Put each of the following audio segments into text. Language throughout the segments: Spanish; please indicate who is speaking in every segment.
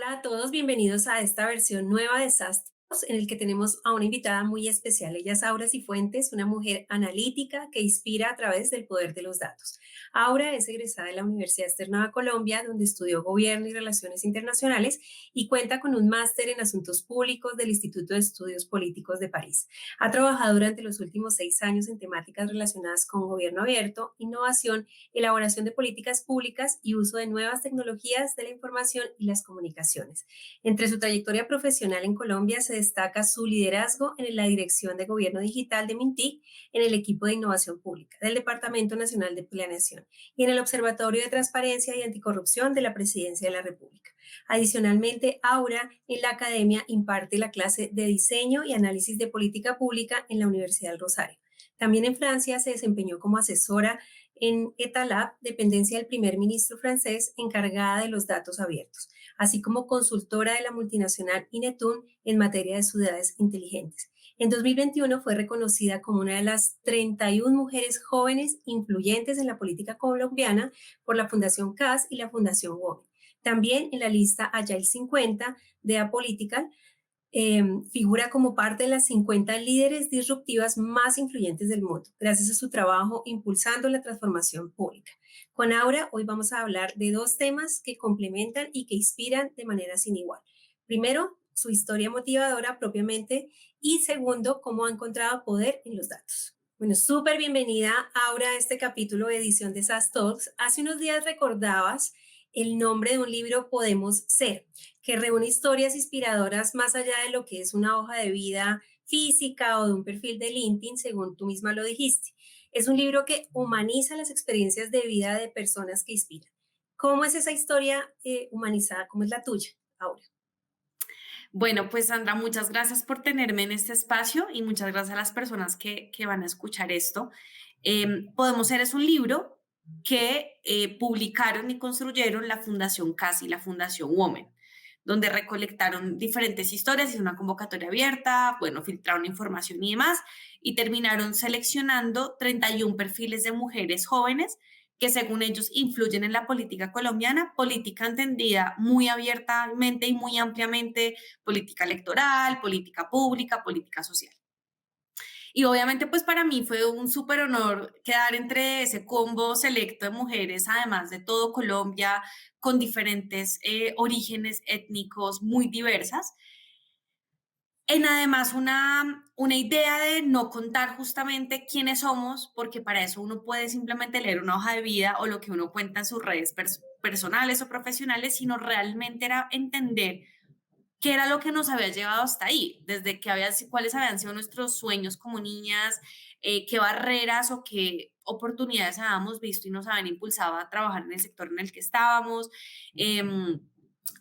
Speaker 1: Hola a todos, bienvenidos a esta versión nueva de SAS Talks, en el que tenemos a una invitada muy especial. Ella es Aura Cifuentes, una mujer analítica que inspira a través del poder de los datos. Aura es egresada de la Universidad Externa de Colombia, donde estudió Gobierno y Relaciones Internacionales y cuenta con un máster en Asuntos Públicos del Instituto de Estudios Políticos de París. Ha trabajado durante los últimos 6 años en temáticas relacionadas con gobierno abierto, innovación, elaboración de políticas públicas y uso de nuevas tecnologías de la información y las comunicaciones. Entre su trayectoria profesional en Colombia se destaca su liderazgo en la Dirección de Gobierno Digital de Mintic, en el equipo de innovación pública del Departamento Nacional de Planeación y en el Observatorio de Transparencia y Anticorrupción de la Presidencia de la República. Adicionalmente, Aura en la academia imparte la clase de diseño y análisis de política pública en la Universidad del Rosario. También en Francia se desempeñó como asesora en Etalab, dependencia del primer ministro francés encargada de los datos abiertos, así como consultora de la multinacional Inetum en materia de ciudades inteligentes. En 2021 fue reconocida como una de las 31 mujeres jóvenes influyentes en la política colombiana por la Fundación CAS y la Fundación Women. También en la lista Agile 50 de Apolitical, figura como parte de las 50 líderes disruptivas más influyentes del mundo, gracias a su trabajo impulsando la transformación pública. Con Aura, hoy vamos a hablar de dos temas que complementan y que inspiran de manera sin igual. Primero, su historia motivadora propiamente y segundo, cómo ha encontrado poder en los datos. Bueno, súper bienvenida, Aura, a este capítulo de edición de SAS Talks. Hace unos días recordabas el nombre de un libro, Podemos Ser, que reúne historias inspiradoras más allá de lo que es una hoja de vida física o de un perfil de LinkedIn, según tú misma lo dijiste. Es un libro que humaniza las experiencias de vida de personas que inspiran. ¿Cómo es esa historia humanizada? ¿Cómo es la tuya, Aura?
Speaker 2: Bueno, pues Sandra, muchas gracias por tenerme en este espacio y muchas gracias a las personas que van a escuchar esto. Podemos Ser es un libro que publicaron y construyeron la Fundación CAS y la Fundación Women, donde recolectaron diferentes historias, hizo una convocatoria abierta, bueno, filtraron información y demás, y terminaron seleccionando 31 perfiles de mujeres jóvenes que según ellos influyen en la política colombiana, política entendida muy abiertamente y muy ampliamente, política electoral, política pública, política social. Y obviamente pues para mí fue un súper honor quedar entre ese combo selecto de mujeres, además de todo Colombia, con diferentes orígenes étnicos muy diversas. En además una idea de no contar justamente quiénes somos, porque para eso uno puede simplemente leer una hoja de vida o lo que uno cuenta en sus redes personales o profesionales, sino realmente era entender qué era lo que nos había llevado hasta ahí, desde cuáles habían sido nuestros sueños como niñas, qué barreras o qué oportunidades habíamos visto y nos habían impulsado a trabajar en el sector en el que estábamos.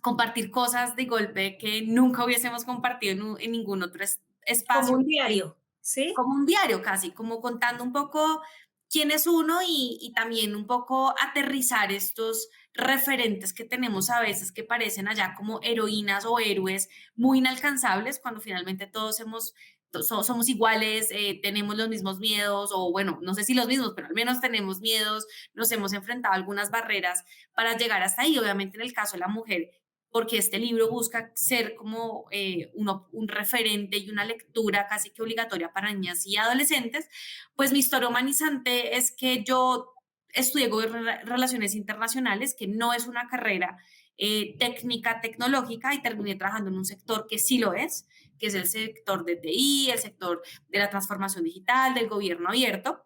Speaker 2: Compartir cosas de golpe que nunca hubiésemos compartido en ningún otro
Speaker 1: Como
Speaker 2: espacio,
Speaker 1: un diario, ¿sí?
Speaker 2: como un diario casi, como contando un poco quién es uno y también un poco aterrizar estos referentes que tenemos a veces que parecen allá como heroínas o héroes muy inalcanzables cuando finalmente todos somos iguales, tenemos los mismos miedos o bueno, no sé si los mismos, pero al menos tenemos miedos, nos hemos enfrentado a algunas barreras para llegar hasta ahí. Obviamente en el caso de la mujer, porque este libro busca ser como un referente y una lectura casi que obligatoria para niñas y adolescentes, pues mi historia humanizante es que yo estudié relaciones internacionales, que no es una carrera técnica, tecnológica, y terminé trabajando en un sector que sí lo es, que es el sector de TI, el sector de la transformación digital, del gobierno abierto.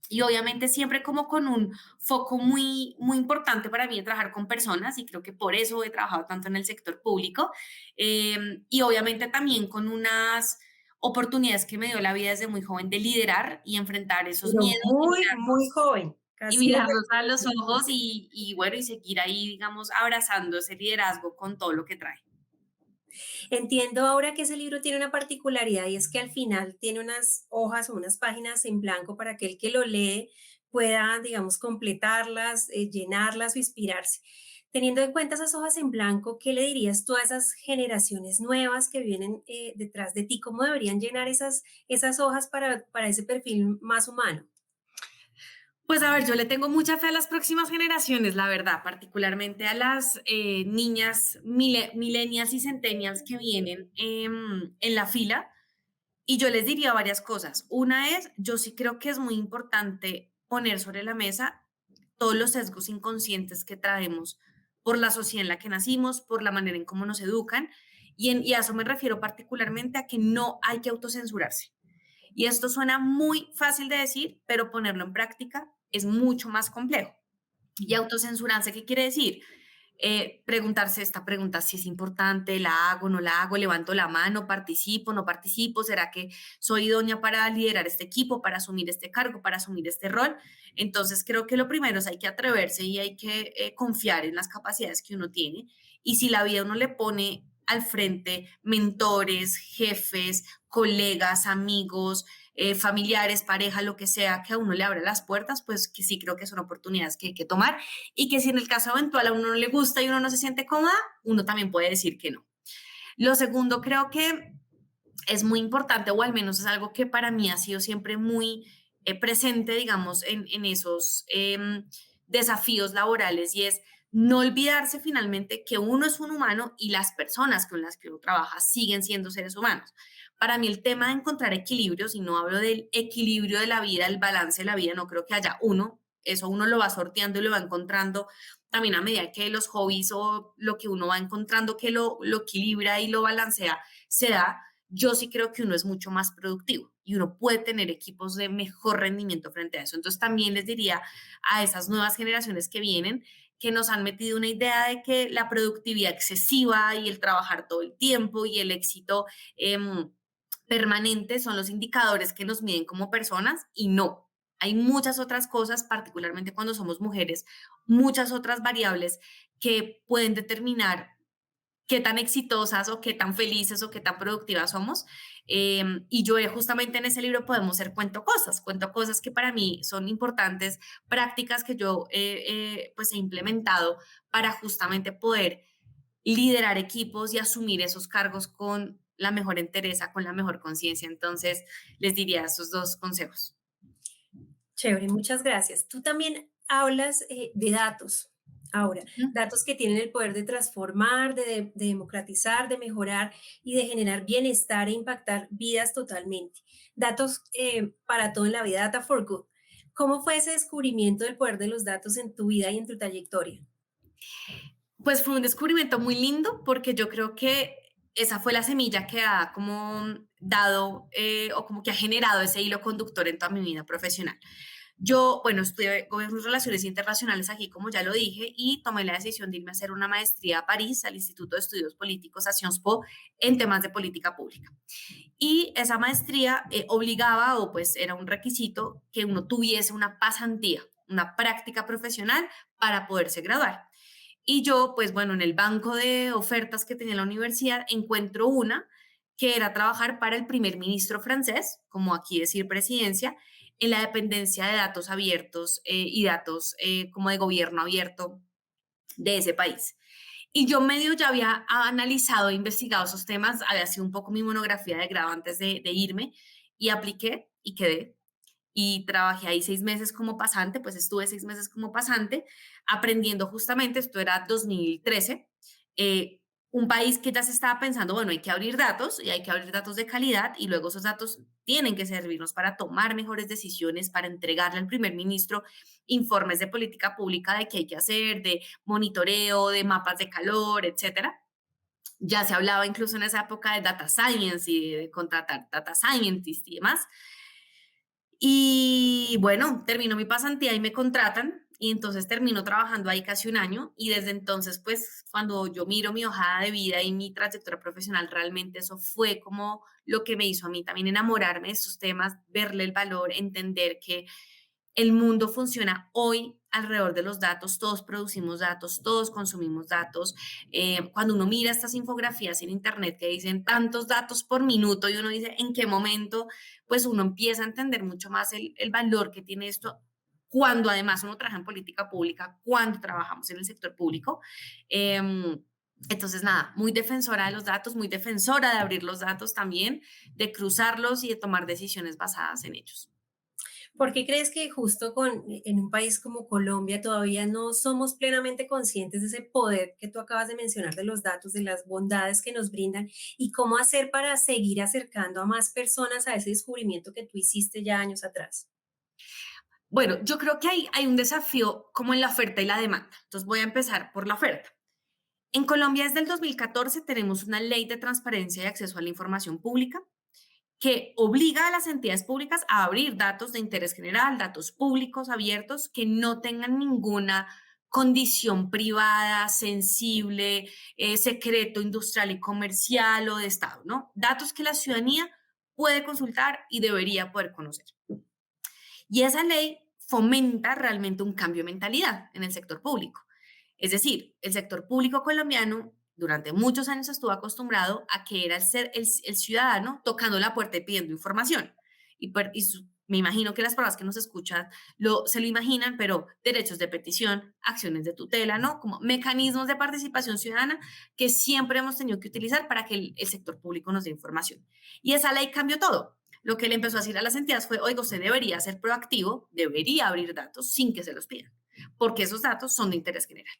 Speaker 2: Y obviamente siempre como con un foco muy, muy importante para mí de trabajar con personas y creo que por eso he trabajado tanto en el sector público y obviamente también con unas oportunidades que me dio la vida desde muy joven de liderar y enfrentar esos
Speaker 1: Pero
Speaker 2: miedos
Speaker 1: muy, muy joven,
Speaker 2: y
Speaker 1: casi desde
Speaker 2: mirarlos a
Speaker 1: que...
Speaker 2: los ojos y bueno, y seguir ahí, digamos, abrazando ese liderazgo con todo lo que trae.
Speaker 1: Entiendo ahora que ese libro tiene una particularidad y es que al final tiene unas hojas o unas páginas en blanco para que el que lo lee pueda, digamos, completarlas, llenarlas o inspirarse. Teniendo en cuenta esas hojas en blanco, ¿qué le dirías tú a esas generaciones nuevas que vienen detrás de ti? ¿Cómo deberían llenar esas hojas para ese perfil más humano?
Speaker 2: Pues a ver, yo le tengo mucha fe a las próximas generaciones, la verdad, particularmente a las niñas millennials y centennials que vienen en la fila. Y yo les diría varias cosas. Una es, yo sí creo que es muy importante poner sobre la mesa todos los sesgos inconscientes que traemos por la sociedad en la que nacimos, por la manera en cómo nos educan. Y a eso me refiero particularmente a que no hay que autocensurarse. Y esto suena muy fácil de decir, pero ponerlo en práctica es mucho más complejo. Y autocensurarse, ¿qué quiere decir? Preguntarse esta pregunta, si es importante, la hago, no la hago, levanto la mano, participo, no participo, ¿será que soy idónea para liderar este equipo, para asumir este cargo, para asumir este rol? Entonces creo que lo primero es hay que atreverse y hay que confiar en las capacidades que uno tiene. Y si la vida uno le pone al frente mentores, jefes, colegas, amigos, familiares, pareja, lo que sea, que a uno le abra las puertas, pues que sí creo que son oportunidades que hay que tomar y que si en el caso eventual a uno no le gusta y uno no se siente cómoda, uno también puede decir que no. Lo segundo, creo que es muy importante, o al menos es algo que para mí ha sido siempre muy presente, digamos, en esos desafíos laborales y es no olvidarse finalmente que uno es un humano y las personas con las que uno trabaja siguen siendo seres humanos. Para mí el tema de encontrar equilibrio, si no hablo del equilibrio de la vida, el balance de la vida, no creo que haya uno, eso uno lo va sorteando y lo va encontrando también a medida que los hobbies o lo que uno va encontrando que lo equilibra y lo balancea se da. Yo sí creo que uno es mucho más productivo y uno puede tener equipos de mejor rendimiento frente a eso. Entonces también les diría a esas nuevas generaciones que vienen que nos han metido una idea de que la productividad excesiva y el trabajar todo el tiempo y el éxito permanente son los indicadores que nos miden como personas y no. Hay muchas otras cosas, particularmente cuando somos mujeres, muchas otras variables que pueden determinar qué tan exitosas o qué tan felices o qué tan productivas somos. Y yo justamente en ese libro podemos ser cuento cosas que para mí son importantes, prácticas que yo pues he implementado para justamente poder liderar equipos y asumir esos cargos con la mejor entereza, con la mejor conciencia. Entonces, les diría esos dos consejos.
Speaker 1: Chévere, muchas gracias. Tú también hablas de datos. Ahora,
Speaker 2: Ujú.
Speaker 1: datos que tienen el poder de transformar, de democratizar, de mejorar y de generar bienestar e impactar vidas totalmente. Datos para todo en la vida, Data for Good. ¿Cómo fue ese descubrimiento del poder de los datos en tu vida y en tu trayectoria?
Speaker 2: Pues fue un descubrimiento muy lindo porque yo creo que esa fue la semilla que ha como dado o como que ha generado ese hilo conductor en toda mi vida profesional. Yo, bueno, estudié Gobierno y Relaciones Internacionales aquí, como ya lo dije, y tomé la decisión de irme a hacer una maestría a París, al Instituto de Estudios Políticos, a Sciences Po, en temas de política pública. Y esa maestría obligaba, o pues era un requisito, que uno tuviese una pasantía, una práctica profesional para poderse graduar. Y yo, pues bueno, en el banco de ofertas que tenía la universidad, encuentro una que era trabajar para el primer ministro francés, como aquí decir presidencia, en la dependencia de datos abiertos y datos como de gobierno abierto de ese país. Y yo medio ya había analizado e investigado esos temas, había sido un poco mi monografía de grado antes de irme y apliqué y quedé y trabajé ahí 6 meses como pasante, pues estuve 6 meses como pasante aprendiendo justamente, esto era 2013, eh, un país que ya se estaba pensando, bueno, hay que abrir datos y hay que abrir datos de calidad y luego esos datos tienen que servirnos para tomar mejores decisiones, para entregarle al primer ministro informes de política pública de qué hay que hacer, de monitoreo, de mapas de calor, etcétera. Ya se hablaba incluso en esa época de data science y de contratar data scientists y demás. Y bueno, terminó mi pasantía y me contratan y entonces termino trabajando ahí casi un año y desde entonces pues cuando yo miro mi hojada de vida y mi trayectoria profesional realmente eso fue como lo que me hizo a mí también enamorarme de estos temas, verle el valor, entender que el mundo funciona hoy alrededor de los datos, todos producimos datos, todos consumimos datos. Cuando uno mira estas infografías en internet que dicen tantos datos por minuto y uno dice en qué momento, pues uno empieza a entender mucho más el valor que tiene esto cuando además uno trabaja en política pública, cuando trabajamos en el sector público. Entonces, nada, muy defensora de los datos, muy defensora de abrir los datos también, de cruzarlos y de tomar decisiones basadas en ellos.
Speaker 1: ¿Por qué crees que justo en un país como Colombia todavía no somos plenamente conscientes de ese poder que tú acabas de mencionar de los datos, de las bondades que nos brindan y cómo hacer para seguir acercando a más personas a ese descubrimiento que tú hiciste ya años atrás?
Speaker 2: Bueno, yo creo que hay un desafío como en la oferta y la demanda. Entonces voy a empezar por la oferta. En Colombia desde el 2014 tenemos una ley de transparencia y acceso a la información pública que obliga a las entidades públicas a abrir datos de interés general, datos públicos abiertos que no tengan ninguna condición privada, sensible, secreto industrial y comercial o de Estado, ¿no? Datos que la ciudadanía puede consultar y debería poder conocer. Y esa ley fomenta realmente un cambio de mentalidad en el sector público. Es decir, el sector público colombiano durante muchos años estuvo acostumbrado a que era el ciudadano tocando la puerta y pidiendo información. Me imagino que las personas que nos escuchan se lo imaginan, pero derechos de petición, acciones de tutela, ¿no? Como mecanismos de participación ciudadana que siempre hemos tenido que utilizar para que el sector público nos dé información. Y esa ley cambió todo. Lo que le empezó a decir a las entidades fue, oiga, usted debería ser proactivo, debería abrir datos sin que se los pidan, porque esos datos son de interés general.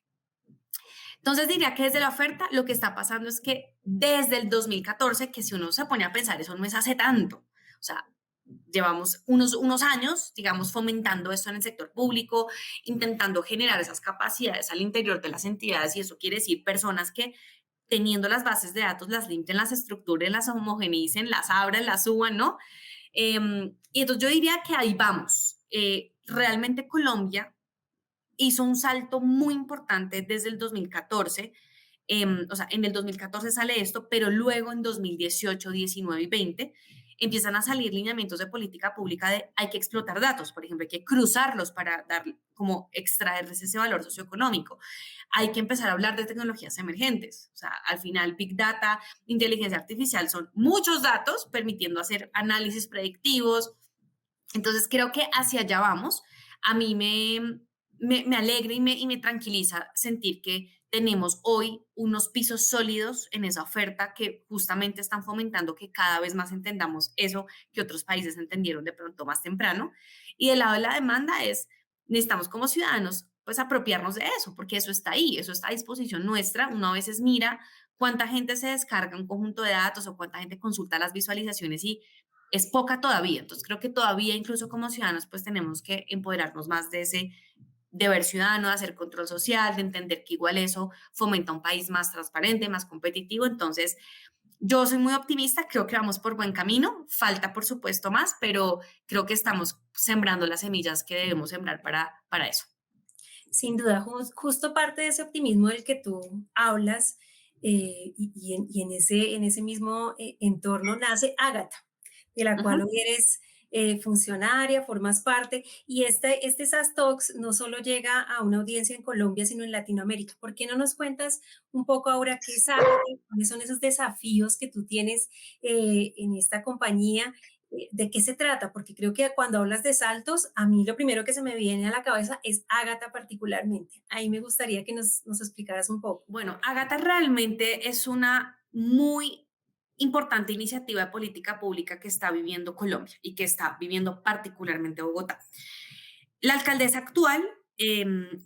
Speaker 2: Entonces diría que desde la oferta lo que está pasando es que desde el 2014, que si uno se pone a pensar, eso no es hace tanto, o sea, llevamos unos años, digamos, fomentando esto en el sector público, intentando generar esas capacidades al interior de las entidades y eso quiere decir personas que teniendo las bases de datos las limpien, las estructuren, las homogeneicen, las abran, las suban, ¿no? Y entonces yo diría que ahí vamos. Realmente Colombia hizo un salto muy importante desde el 2014. O sea, en el 2014 sale esto, pero luego en 2018, 19 y 20 empiezan a salir lineamientos de política pública de hay que explotar datos, por ejemplo, hay que cruzarlos para dar como extraerles ese valor socioeconómico. Hay que empezar a hablar de tecnologías emergentes. O sea, al final Big Data, inteligencia artificial son muchos datos permitiendo hacer análisis predictivos. Entonces creo que hacia allá vamos. A mí me alegra y me tranquiliza sentir que tenemos hoy unos pisos sólidos en esa oferta que justamente están fomentando que cada vez más entendamos eso que otros países entendieron de pronto más temprano. Y del lado de la demanda necesitamos como ciudadanos pues apropiarnos de eso, porque eso está ahí, eso está a disposición nuestra. Uno a veces mira cuánta gente se descarga un conjunto de datos o cuánta gente consulta las visualizaciones y es poca todavía. Entonces creo que todavía incluso como ciudadanos pues tenemos que empoderarnos más de ese deber ciudadano, de hacer control social, de entender que igual eso fomenta un país más transparente, más competitivo. Entonces yo soy muy optimista, creo que vamos por buen camino, falta por supuesto más, pero creo que estamos sembrando las semillas que debemos sembrar para eso.
Speaker 1: Sin duda, justo parte de ese optimismo del que tú hablas y en ese mismo entorno nace Ágata, de la cual
Speaker 2: Ujú.
Speaker 1: hoy eres funcionaria, formas parte, y este SAS Talks no solo llega a una audiencia en Colombia, sino en Latinoamérica. ¿Por qué no nos cuentas un poco ahora qué es Ágata, cuáles son esos desafíos que tú tienes en esta compañía? ¿De qué se trata? Porque creo que cuando hablas de saltos, a mí lo primero que se me viene a la cabeza es Ágata particularmente. Ahí me gustaría que nos explicaras un poco.
Speaker 2: Bueno, Ágata realmente es una muy importante iniciativa de política pública que está viviendo Colombia y que está viviendo particularmente Bogotá. La alcaldesa actual,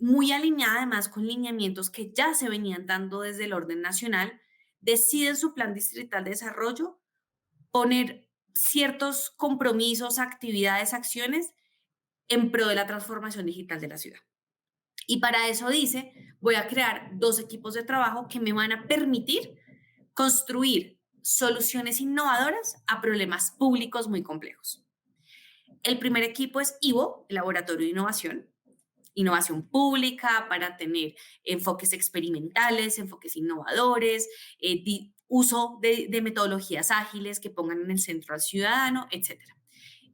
Speaker 2: muy alineada además con lineamientos que ya se venían dando desde el orden nacional, decide en su plan distrital de desarrollo poner ciertos compromisos, actividades, acciones en pro de la transformación digital de la ciudad. Y para eso dice, voy a crear dos equipos de trabajo que me van a permitir construir soluciones innovadoras a problemas públicos muy complejos. El primer equipo es IVO, el Laboratorio de Innovación, innovación pública para tener enfoques experimentales, enfoques innovadores, uso de metodologías ágiles que pongan en el centro al ciudadano, etcétera.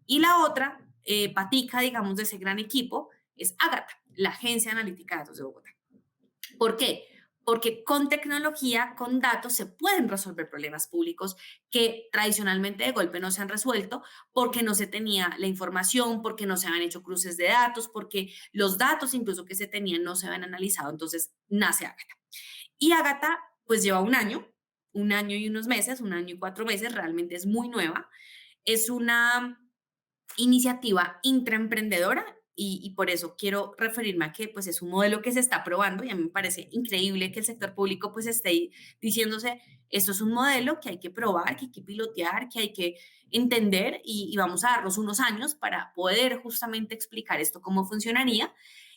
Speaker 2: Y la otra patica, digamos, de ese gran equipo es Ágata, la Agencia Analítica de Datos de Bogotá. ¿Por qué? Porque con tecnología, con datos, se pueden resolver problemas públicos que tradicionalmente de golpe no se han resuelto porque no se tenía la información, porque no se habían hecho cruces de datos, porque los datos incluso que se tenían no se habían analizado. Entonces nace Ágata. Y Ágata pues lleva un año y unos meses, un año y 4 meses, realmente es muy nueva. Es una iniciativa intraemprendedora y por eso quiero referirme a que pues es un modelo que se está probando y a mí me parece increíble que el sector público pues esté diciéndose esto es un modelo que hay que probar, que hay que pilotear, que hay que entender y vamos a darnos unos años para poder justamente explicar esto cómo funcionaría.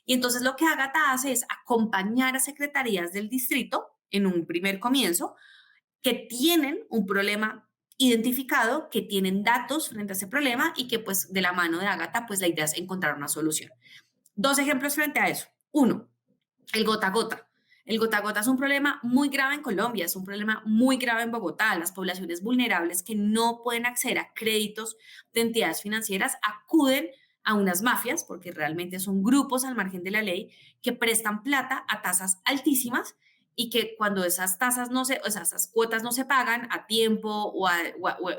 Speaker 2: Y entonces lo que Ágata hace es acompañar a secretarías del distrito en un primer comienzo que tienen un problema identificado, que tienen datos frente a ese problema y que pues de la mano de Ágata pues la idea es encontrar una solución. Dos ejemplos frente a eso. Uno, el gota a gota. El gota a gota es un problema muy grave en Colombia, es un problema muy grave en Bogotá. Las poblaciones vulnerables que no pueden acceder a créditos de entidades financieras acuden a unas mafias, porque realmente son grupos al margen de la ley, que prestan plata a tasas altísimas y que cuando esas tasas no se, o sea, esas cuotas no se pagan a tiempo o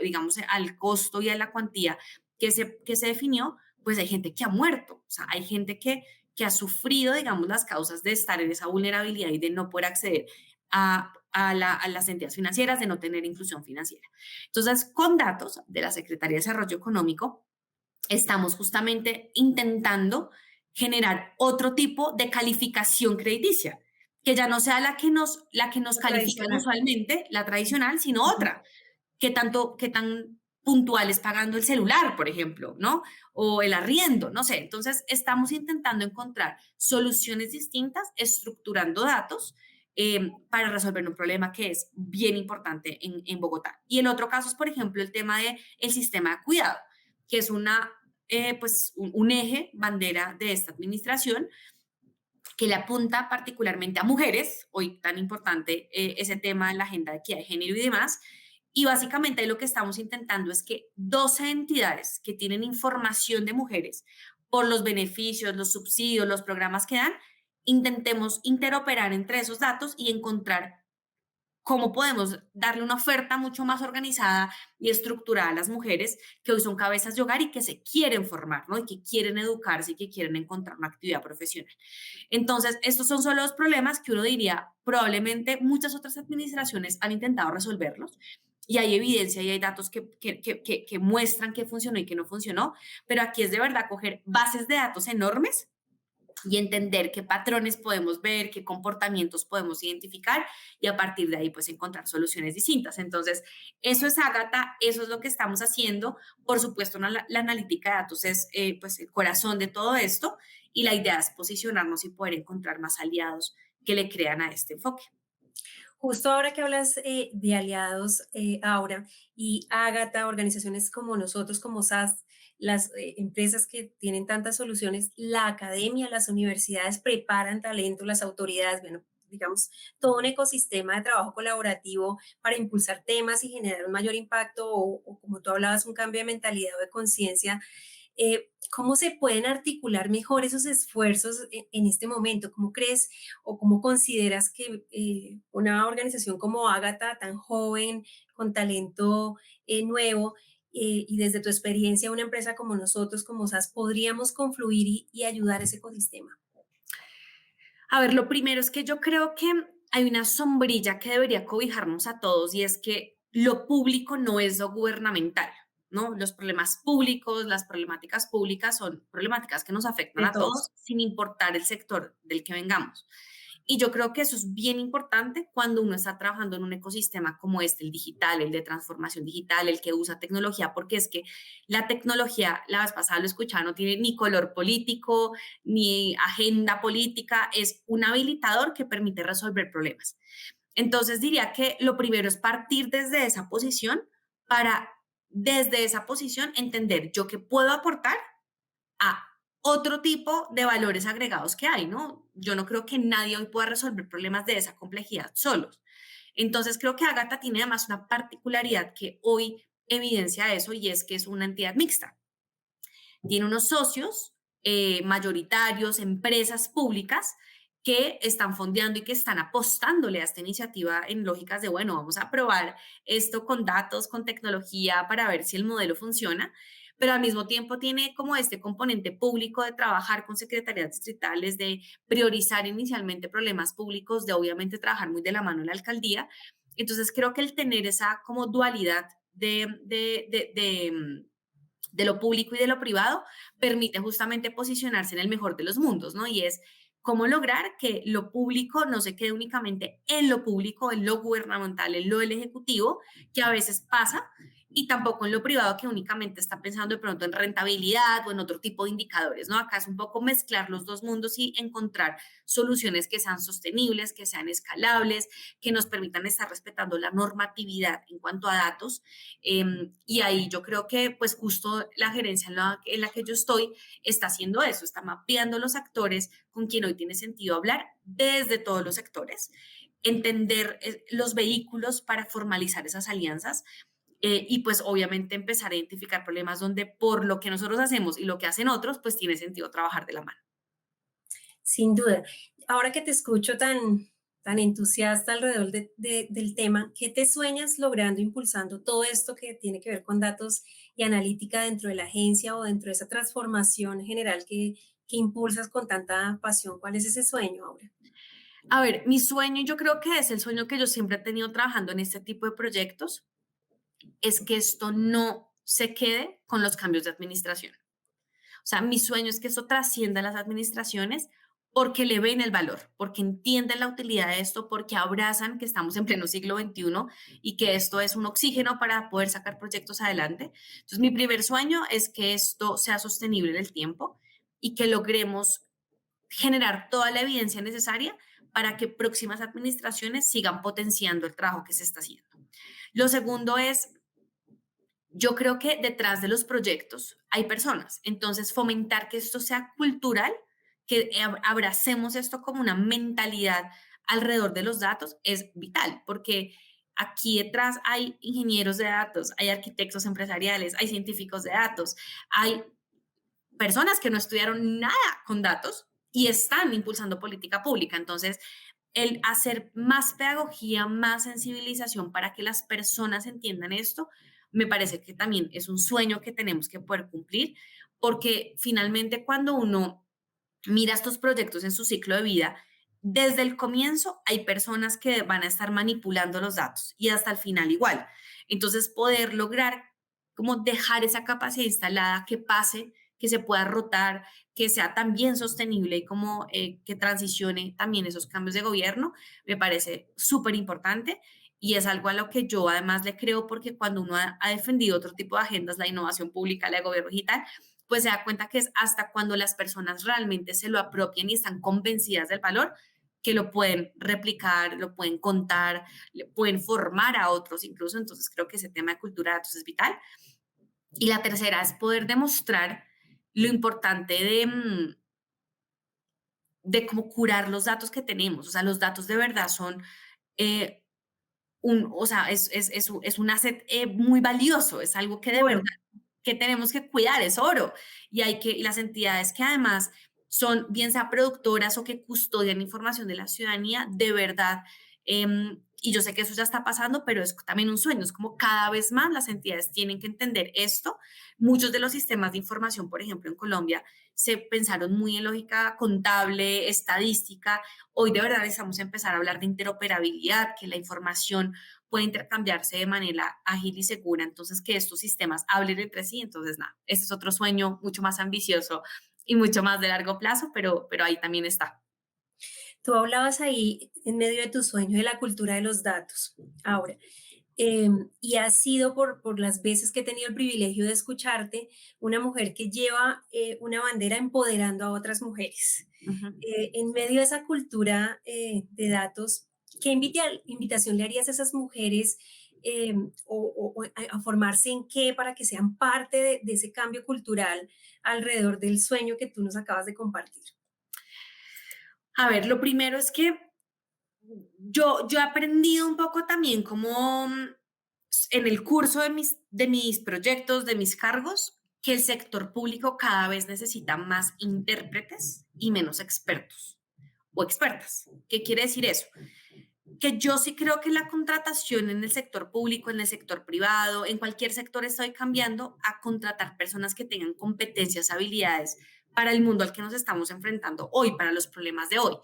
Speaker 2: digamos al costo y a la cuantía que se definió, pues hay gente que ha muerto, o sea, hay gente que ha sufrido, digamos, las causas de estar en esa vulnerabilidad y de no poder acceder a las entidades financieras, de no tener inclusión financiera. Entonces, con datos de la Secretaría de Desarrollo Económico, estamos justamente intentando generar otro tipo de calificación crediticia, que ya no sea la que nos
Speaker 1: Lo
Speaker 2: califican
Speaker 1: tradicional.
Speaker 2: usualmente, la tradicional, sino
Speaker 1: Ujú.
Speaker 2: otra qué tan puntual es pagando el celular, por ejemplo, ¿no? O el arriendo, no sé. Entonces, estamos intentando encontrar soluciones distintas, estructurando datos para resolver un problema que es bien importante en Bogotá. Y el otro caso es, por ejemplo, el tema del sistema de cuidado, que es pues, un eje bandera de esta administración que le apunta particularmente a mujeres, hoy tan importante ese tema en la agenda de equidad de género y demás. Y básicamente lo que estamos intentando es que 12 entidades que tienen información de mujeres por los beneficios, los subsidios, los programas que dan, intentemos interoperar entre esos datos y encontrar cómo podemos darle una oferta mucho más organizada y estructurada a las mujeres que hoy son cabezas de hogar y que se quieren formar, ¿no? Y que quieren educarse y que quieren encontrar una actividad profesional. Entonces, estos son solo los problemas que uno diría, probablemente muchas otras administraciones han intentado resolverlos y hay evidencia y hay datos que muestran que funcionó y que no funcionó, pero aquí es de verdad coger bases de datos enormes y entender qué patrones podemos ver, qué comportamientos podemos identificar y a partir de ahí pues encontrar soluciones distintas. Entonces, eso es Ágata, eso es lo que estamos haciendo. Por supuesto, la analítica de datos es pues el corazón de todo esto y la idea es posicionarnos y poder encontrar más aliados que le crean a este enfoque.
Speaker 1: Justo ahora que hablas de aliados, Aura, y Ágata, organizaciones como nosotros, como SAS, las empresas que tienen tantas soluciones, la academia, las universidades preparan talento, las autoridades, bueno, digamos, todo un ecosistema de trabajo colaborativo para impulsar temas y generar un mayor impacto o como tú hablabas, un cambio de mentalidad o de conciencia. ¿Cómo se pueden articular mejor esos esfuerzos en este momento? ¿Cómo crees o cómo consideras que una organización como Ágata, tan joven, con talento nuevo, y desde tu experiencia, una empresa como nosotros, como SAS, podríamos confluir y ayudar a ese ecosistema?
Speaker 2: A ver, lo primero es que yo creo que hay una sombrilla que debería cobijarnos a todos y es que lo público no es lo gubernamental, ¿no? Los problemas públicos, las problemáticas públicas son problemáticas que nos afectan
Speaker 1: De
Speaker 2: a
Speaker 1: todos.
Speaker 2: todos sin importar el sector del que vengamos. Y yo creo que eso es bien importante cuando uno está trabajando en un ecosistema como este, el digital, el de transformación digital, el que usa tecnología, porque es que la tecnología, la vez pasada lo escuchaba, no tiene ni color político, ni agenda política, es un habilitador que permite resolver problemas. Entonces diría que lo primero es partir desde esa posición para desde esa posición entender yo qué puedo aportar a otro tipo de valores agregados que hay, ¿no? Yo no creo que nadie hoy pueda resolver problemas de esa complejidad solos. Entonces creo que Agata tiene además una particularidad que hoy evidencia eso y es que es una entidad mixta. Tiene unos socios mayoritarios, empresas públicas que están fondeando y que están apostándole a esta iniciativa en lógicas de, bueno, vamos a probar esto con datos, con tecnología para ver si el modelo funciona, pero al mismo tiempo tiene como este componente público de trabajar con secretarías distritales, de priorizar inicialmente problemas públicos, de obviamente trabajar muy de la mano en la alcaldía. Entonces creo que el tener esa como dualidad de lo público y de lo privado, permite justamente posicionarse en el mejor de los mundos, ¿no? Y es cómo lograr que lo público no se quede únicamente en lo público, en lo gubernamental, en lo del ejecutivo, que a veces pasa, y tampoco en lo privado, que únicamente está pensando de pronto en rentabilidad o en otro tipo de indicadores, ¿no? Acá es un poco mezclar los dos mundos y encontrar soluciones que sean sostenibles, que sean escalables, que nos permitan estar respetando la normatividad en cuanto a datos. Y ahí yo creo que pues justo la gerencia en la que yo estoy está haciendo eso, está mapeando los actores con quien hoy tiene sentido hablar desde todos los sectores, entender los vehículos para formalizar esas alianzas, y pues obviamente empezar a identificar problemas donde por lo que nosotros hacemos y lo que hacen otros, pues tiene sentido trabajar de la mano.
Speaker 1: Sin duda. Ahora que te escucho tan entusiasta alrededor del tema, ¿qué te sueñas logrando, impulsando todo esto que tiene que ver con datos y analítica dentro de la agencia o dentro de esa transformación general que impulsas con tanta pasión? ¿Cuál es ese sueño ahora?
Speaker 2: A ver, mi sueño, yo creo que es el sueño que yo siempre he tenido trabajando en este tipo de proyectos, es que esto no se quede con los cambios de administración. O sea, mi sueño es que esto trascienda a las administraciones porque le ven el valor, porque entienden la utilidad de esto, porque abrazan que estamos en pleno siglo XXI y que esto es un oxígeno para poder sacar proyectos adelante. Entonces, mi primer sueño es que esto sea sostenible en el tiempo y que logremos generar toda la evidencia necesaria para que próximas administraciones sigan potenciando el trabajo que se está haciendo. Lo segundo es, yo creo que detrás de los proyectos hay personas, entonces fomentar que esto sea cultural, que abracemos esto como una mentalidad alrededor de los datos es vital, porque aquí detrás hay ingenieros de datos, hay arquitectos empresariales, hay científicos de datos, hay personas que no estudiaron nada con datos y están impulsando política pública. Entonces, el hacer más pedagogía, más sensibilización para que las personas entiendan esto, me parece que también es un sueño que tenemos que poder cumplir, porque finalmente cuando uno mira estos proyectos en su ciclo de vida, desde el comienzo hay personas que van a estar manipulando los datos y hasta el final igual. Entonces, poder lograr como dejar esa capacidad instalada que pase, que se pueda rotar, que sea también sostenible y como que transicione también esos cambios de gobierno, me parece súper importante y es algo a lo que yo además le creo porque cuando uno ha defendido otro tipo de agendas, la innovación pública, la de gobierno digital, pues se da cuenta que es hasta cuando las personas realmente se lo apropian y están convencidas del valor que lo pueden replicar, lo pueden contar, le pueden formar a otros incluso. Entonces creo que ese tema de cultura de datos es vital. Y la tercera es poder demostrar lo importante de cómo curar los datos que tenemos. O sea, los datos de verdad son eh, o sea, es un asset muy valioso, es algo que de verdad
Speaker 1: Bueno,
Speaker 2: que tenemos que cuidar, es oro. Y las entidades que además son, bien sea productoras o que custodian información de la ciudadanía, de verdad, y yo sé que eso ya está pasando, pero es también un sueño, es como cada vez más las entidades tienen que entender esto. Muchos de los sistemas de información, por ejemplo, en Colombia, se pensaron muy en lógica contable, estadística. Hoy de verdad necesitamos empezar a hablar de interoperabilidad, que la información puede intercambiarse de manera ágil y segura, entonces que estos sistemas hablen entre sí, entonces nada, este es otro sueño mucho más ambicioso y mucho más de largo plazo, pero ahí también está.
Speaker 1: tú hablabas ahí en medio de tu sueño de la cultura de los datos. Ahora, y ha sido por las veces que he tenido el privilegio de escucharte, una mujer que lleva una bandera empoderando a otras mujeres.
Speaker 2: Ujú.
Speaker 1: En medio de esa cultura de datos, ¿qué invitación le harías a esas mujeres o a formarse en qué para que sean parte de ese cambio cultural alrededor del sueño que tú nos acabas de compartir?
Speaker 2: A ver, lo primero es que yo he aprendido un poco también como en el curso de mis proyectos, de mis cargos, que el sector público cada vez necesita más intérpretes y menos expertos o expertas. ¿Qué quiere decir eso? Que yo sí creo que la contratación en el sector público, en el sector privado, en cualquier sector estoy cambiando a contratar personas que tengan competencias, habilidades para el mundo al que nos estamos enfrentando hoy, para los problemas de hoy.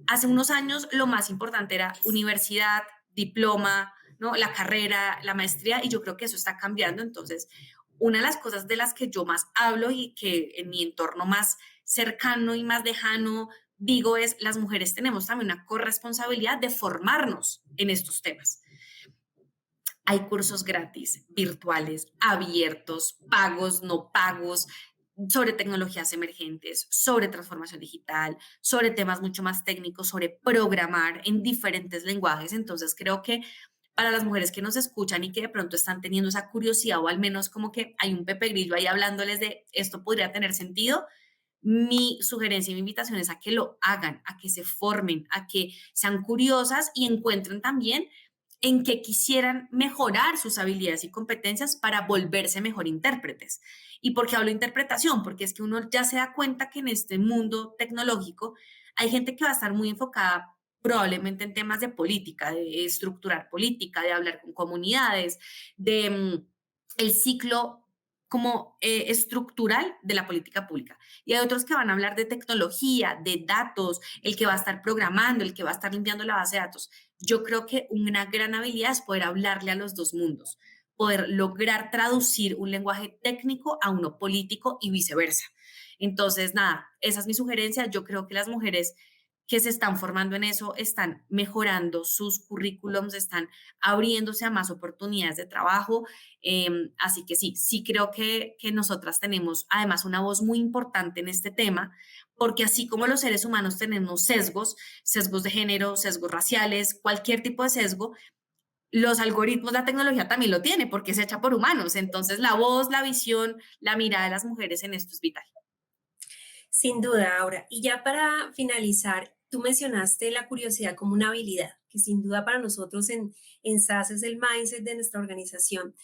Speaker 2: Hace unos años lo más importante era universidad, diploma, ¿no? La carrera, la maestría, y yo creo que eso está cambiando. Entonces, una de las cosas de las que yo más hablo y que en mi entorno más cercano y más lejano digo es, las mujeres tenemos también una corresponsabilidad de formarnos en estos temas. Hay cursos gratis, virtuales, abiertos, pagos, no pagos, sobre tecnologías emergentes, sobre transformación digital, sobre temas mucho más técnicos, sobre programar en diferentes lenguajes. Entonces, creo que para las mujeres que nos escuchan y que de pronto están teniendo esa curiosidad o al menos como que hay un Pepe Grillo ahí hablándoles de esto podría tener sentido, mi sugerencia y mi invitación es a que lo hagan, a que se formen, a que sean curiosas y encuentren también en qué quisieran mejorar sus habilidades y competencias para volverse mejor intérpretes. ¿Y por qué hablo de interpretación? Porque es que uno ya se da cuenta que en este mundo tecnológico hay gente que va a estar muy enfocada probablemente en temas de política, de estructurar política, de hablar con comunidades, de el ciclo como estructural de la política pública. Y hay otros que van a hablar de tecnología, de datos, el que va a estar programando, el que va a estar limpiando la base de datos. Yo creo que una gran habilidad es poder hablarle a los dos mundos, poder lograr traducir un lenguaje técnico a uno político y viceversa. Entonces, nada, esa es mi sugerencia. Yo creo que las mujeres que se están formando en eso están mejorando sus currículums, están abriéndose a más oportunidades de trabajo. Así que sí, sí creo que nosotras tenemos además una voz muy importante en este tema, porque así como los seres humanos tenemos sesgos, sesgos de género, sesgos raciales, cualquier tipo de sesgo, los algoritmos, la tecnología también lo tiene porque es hecha por humanos. Entonces, la voz, la visión, la mirada de las mujeres en esto es vital.
Speaker 1: Sin duda, Aura. Y ya para finalizar, tú mencionaste la curiosidad como una habilidad, que sin duda para nosotros en SAS es el mindset de nuestra organización.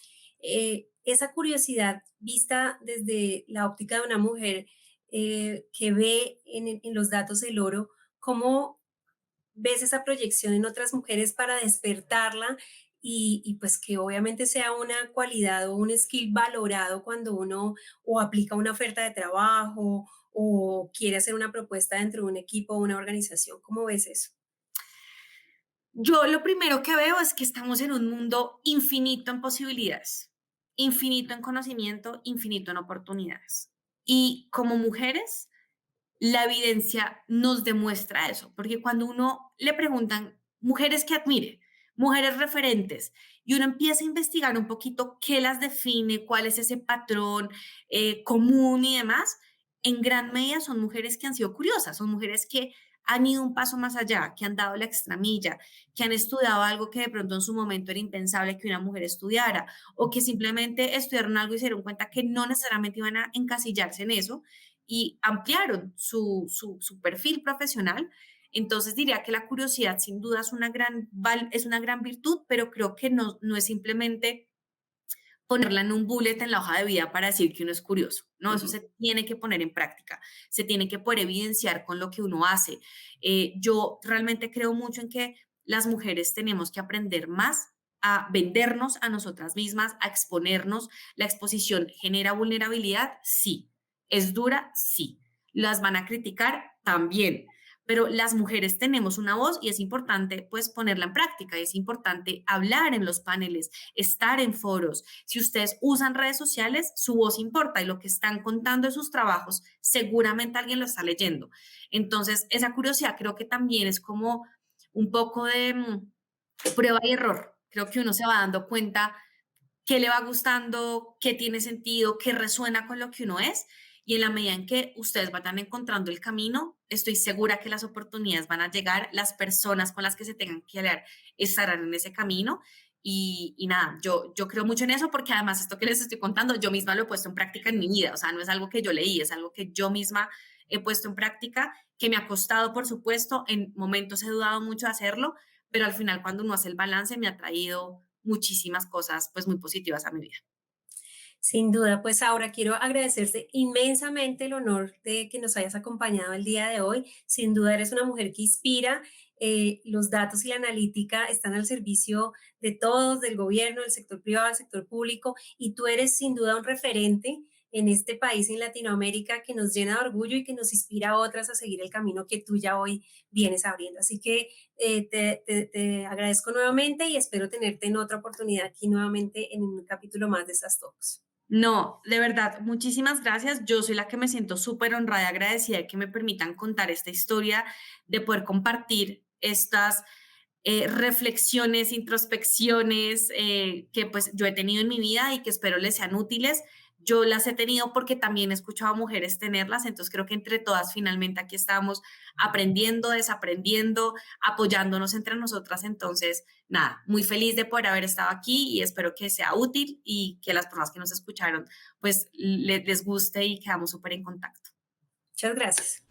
Speaker 1: Esa curiosidad vista desde la óptica de una mujer que ve en los datos el oro, ¿cómo ves esa proyección en otras mujeres para despertarla y pues que obviamente sea una cualidad o un skill valorado cuando uno o aplica una oferta de trabajo o quiere hacer una propuesta dentro de un equipo o una organización? ¿Cómo ves eso?
Speaker 2: Yo lo primero que veo es que estamos en un mundo infinito en posibilidades, infinito en conocimiento, infinito en oportunidades. Y como mujeres, la evidencia nos demuestra eso, porque cuando uno le preguntan mujeres que admire, mujeres referentes, y uno empieza a investigar un poquito qué las define, cuál es ese patrón común y demás, en gran medida son mujeres que han sido curiosas, son mujeres que han ido un paso más allá, que han dado la extramilla, que han estudiado algo que de pronto en su momento era impensable que una mujer estudiara, o que simplemente estudiaron algo y se dieron cuenta que no necesariamente iban a encasillarse en eso y ampliaron su perfil profesional. Entonces diría que la curiosidad sin duda es una gran virtud, pero creo que no es simplemente ponerla en un bullet en la hoja de vida para decir que uno es curioso. No, eso se tiene que poner en práctica, se tiene que poder evidenciar con lo que uno hace. Yo realmente creo mucho en que las mujeres tenemos que aprender más a vendernos a nosotras mismas, a exponernos. La exposición genera vulnerabilidad, sí. Es dura, sí. Las van a criticar también, pero las mujeres tenemos una voz y es importante pues ponerla en práctica, es importante hablar en los paneles, estar en foros. Si ustedes usan redes sociales, su voz importa y lo que están contando de sus trabajos, seguramente alguien lo está leyendo. Entonces, esa curiosidad creo que también es como un poco de prueba y error. Creo que uno se va dando cuenta qué le va gustando, qué tiene sentido, qué resuena con lo que uno es. Y en la medida en que ustedes vayan encontrando el camino, estoy segura que las oportunidades van a llegar, las personas con las que se tengan que hablar estarán en ese camino. Y nada, yo creo mucho en eso porque además esto que les estoy contando, yo misma lo he puesto en práctica en mi vida. O sea, no es algo que yo leí, es algo que yo misma he puesto en práctica, que me ha costado, por supuesto, en momentos he dudado mucho de hacerlo, pero al final cuando uno hace el balance me ha traído muchísimas cosas pues muy positivas a mi vida.
Speaker 1: Sin duda, pues ahora quiero agradecerte inmensamente el honor de que nos hayas acompañado el día de hoy. Sin duda eres una mujer que inspira. Los datos y la analítica están al servicio de todos, del gobierno, del sector privado, del sector público, y tú eres sin duda un referente en este país, en Latinoamérica, que nos llena de orgullo y que nos inspira a otras a seguir el camino que tú ya hoy vienes abriendo. Así que te agradezco nuevamente y espero tenerte en otra oportunidad aquí nuevamente en un capítulo más de estas Talks.
Speaker 2: No, de verdad, muchísimas gracias. Yo soy la que me siento súper honrada y agradecida de que me permitan contar esta historia, de poder compartir estas reflexiones, introspecciones que pues yo he tenido en mi vida y que espero les sean útiles. Yo las he tenido porque también he escuchado a mujeres tenerlas, entonces creo que entre todas finalmente aquí estamos aprendiendo, desaprendiendo, apoyándonos entre nosotras. Entonces, nada, muy feliz de poder haber estado aquí y espero que sea útil y que las personas que nos escucharon pues les guste y quedamos súper en contacto.
Speaker 1: Muchas gracias.